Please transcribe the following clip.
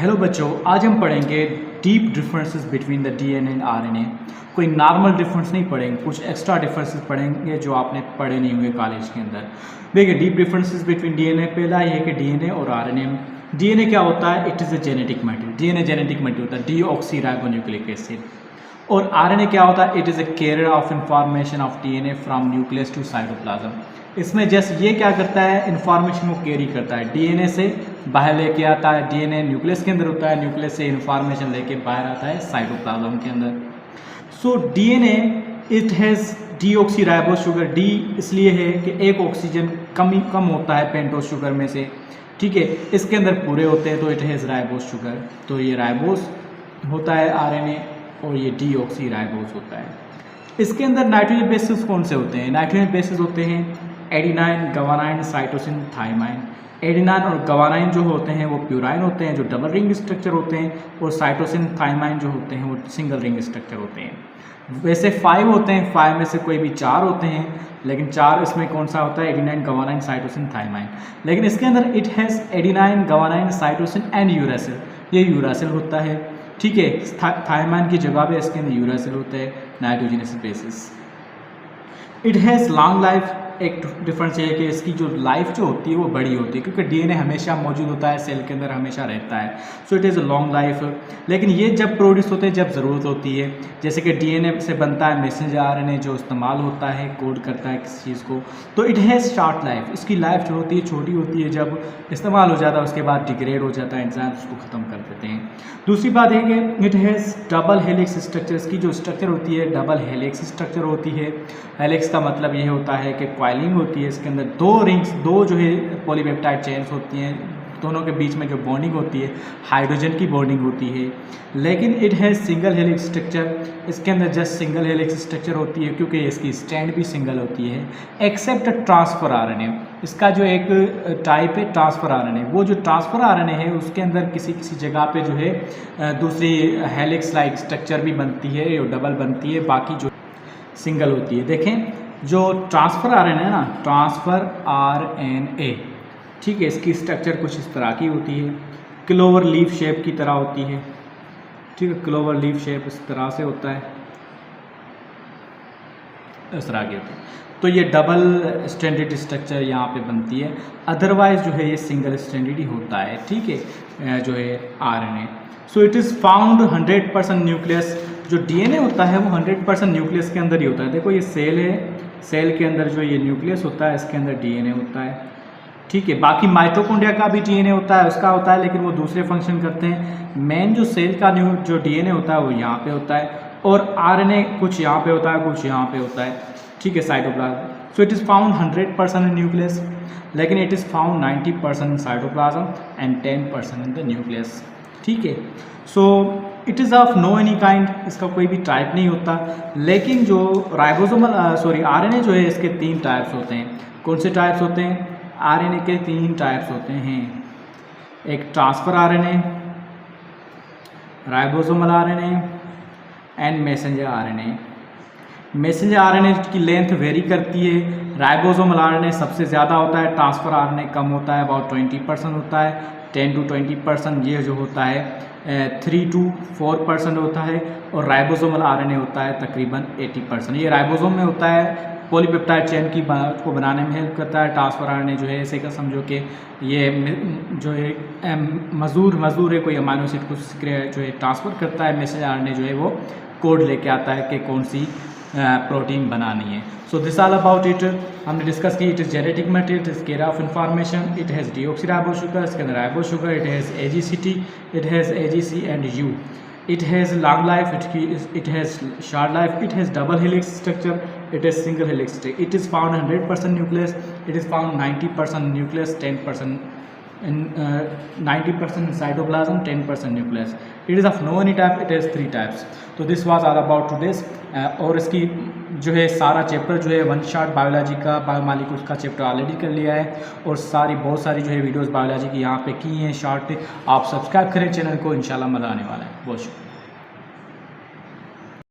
Hello बच्चों, आज हम पढ़ेंगे deep differences between the DNA and RNA. कोई नॉर्मल डिफरेंस नहीं पढ़ेंगे, कुछ एक्स्ट्रा डिफरेंसेस पढ़ेंगे जो आपने पढ़े नहीं होंगे कॉलेज के अंदर। देखिए, डीप डिफरेंसेस बिटवीन डीएनए, पहला ये है कि डीएनए और आरएनए। डीएनए क्या होता है? It is a genetic material. DNA genetic material होता है, डीऑक्सीराइबोन्यूक्लिक एसिड। और आरएनए क्या होता है? It is a carrier of information of DNA from nucleus to cytoplasm. इसमें जस्ट ये क्या करता है? इन्फॉर्मेशन को कैरी करता है, डीएनए से बाहर लेके आता है। डीएनए न्यूक्लियस के अंदर होता है, न्यूक्लियस से इन्फॉर्मेशन लेके बाहर आता है साइटोप्लाज्म के अंदर। So DNA it has deoxyribose sugar. D इसलिए है कि एक ऑक्सीजन कम होता है पेंटोज शुगर में से, ठीक है। इसके अंदर पूरे होते हैं तो इट हैज़ राइबोज शुगर। तो ये राइबोज होता है आरएनए और ये डीऑक्सीराइबोज होता है। इसके अंदर नाइट्रोजन बेसिस कौन से होते हैं? नाइट्रोजन बेसिस होते हैं adenine, guanine, cytosine, thymine. Adenine और गवानाइन जो होते हैं वो प्यूराइन होते हैं, जो डबल रिंग स्ट्रक्चर होते हैं, और साइटोसिन, थाइमाइन जो होते हैं वो सिंगल रिंग स्ट्रक्चर होते हैं। वैसे 5 होते हैं, 5 में से कोई भी 4 होते हैं, लेकिन 4 इसमें कौन सा होता है? Adenine, guanine, cytosine, thymine. लेकिन इसके अंदर it has adenine, guanine, cytosine and uracil. ये यूरासिल होता है, ठीक है। थाइमाइन की जगह पे इसके अंदर यूरासिल होता है, nitrogenous bases. It has long life. एक डिफरेंस ये है कि इसकी जो लाइफ जो होती है वो बड़ी होती है, क्योंकि डीएनए हमेशा मौजूद होता है, सेल के अंदर हमेशा रहता है। So it is a long life. लेकिन ये जब प्रोड्यूस होते हैं जब ज़रूरत होती है, जैसे कि डीएनए से बनता है मैसेंजर आरएनए जो इस्तेमाल होता है, कोड करता है किसी चीज़ को, तो इट हैज़ शॉर्ट लाइफ। इसकी लाइफ जो होती है छोटी होती है, जब इस्तेमाल हो जाता है उसके बाद डिग्रेड हो जाता है, एंजाइम उसको ख़त्म कर देते हैं। दूसरी बात है कि it has double helix structure. इसकी जो स्ट्रक्चर होती है डबल हेलिक्स स्ट्रक्चर होती है। हेलिक्स का मतलब ये होता है कि कॉइलिंग होती है, इसके अंदर दो जो है पॉलीपेप्टाइड चेन्स होती हैं, दोनों के बीच में जो बॉन्डिंग होती है हाइड्रोजन की बॉन्डिंग होती है। लेकिन it has single helix structure. इसके अंदर जस्ट सिंगल हेलिक्स स्ट्रक्चर होती है, क्योंकि इसकी स्टैंड भी सिंगल होती है, एक्सेप्ट ट्रांसफर आरएनए। इसका जो एक टाइप है ट्रांसफर आरएनए, वो जो ट्रांसफर आरएनए है उसके अंदर किसी जगह पे जो है दूसरी हेलिक्स लाइक स्ट्रक्चर भी बनती है, या डबल बनती है, बाकी जो सिंगल होती है। देखें, जो ट्रांसफ़र आरएनए है ना, ट्रांसफ़र आरएनए, ठीक है, इसकी स्ट्रक्चर कुछ इस तरह की होती है, क्लोवर लीफ शेप की तरह होती है, ठीक है। क्लोवर लीफ शेप इस तरह से होता है, इस तरह की होती है। तो ये डबल स्टैंडर्ड स्ट्रक्चर यहाँ पे बनती है, अदरवाइज जो है ये सिंगल स्टैंडर्ड ही होता है, ठीक है, जो है RNA. So it is found 100% nucleus. जो डीएनए होता है वो 100% न्यूक्लियस के अंदर ही होता है। देखो, ये सेल है, सेल के अंदर जो ये न्यूक्लियस होता है इसके अंदर डीएनए होता है, ठीक है। बाकी माइटोकॉन्ड्रिया का भी डीएनए होता है, उसका होता है, लेकिन वो दूसरे फंक्शन करते हैं। मेन जो सेल का जो डीएनए होता है वो यहाँ पे होता है, और आरएनए कुछ यहाँ पे होता है, कुछ यहाँ पे होता है, ठीक है, cytoplasm. So it is found 100% in nucleus, लेकिन it is found 90% in cytoplasm and 10% in the nucleus, ठीक है। So it is of no any kind. इसका कोई भी टाइप नहीं होता। लेकिन जो आरएनए जो है इसके 3 टाइप्स होते हैं। कौन से टाइप्स होते हैं? आरएनए के 3 टाइप्स होते हैं। एक transfer RNA, ribosomal RNA and messenger RNA. Messenger RNA की लेंथ वेरी करती है। राइबोसोमल आरएनए सबसे ज़्यादा होता है, ट्रांसफ़र आरएनए कम होता है, अबाउट 20% होता है, 10 to 20%। ये जो होता है 3 to 4% होता है, और राइबोसोमल आरएनए होता है तकरीबन 80%। ये राइबोसोम में होता है, पॉलीपेप्टाइड चेन की को बनाने में हेल्प करता है। ट्रांसफ़र आरएनए जो है ऐसे का समझो कि ये जो है मजदूर है, कोई अमाइनो एसिड को जो है ट्रांसफ़र करता है। मैसेंजर आरएनए जो है वो कोड लेके आता है कि कौन सी प्रोटीन बनानी है। So this all about it हमने डिस्कस की। It is genetic material, it is care of information, it has deoxyribose sugar, इसके अंदर ribose sugar, it has AGCT, it has AGC and U, it has long life, it has short life, it has double helix structure, it has single helix structure. It is found 100% nucleus, it is found 90% nucleus, 10% in 90% cytoplasm, 10% nucleus. It is of no any type, it has 3 types. So this was all about today's और इसकी जो है सारा chapter जो है one shot biology का, biomolecules का chapter already कर लिया है, और बहुत सारी जो है वीडियोस बायोलॉजी की यहाँ पे की हैं शॉर्ट। आप सब्सक्राइब करें चैनल को, इंशाल्लाह मज़ा आने वाला है। बहुत शुक्रिया।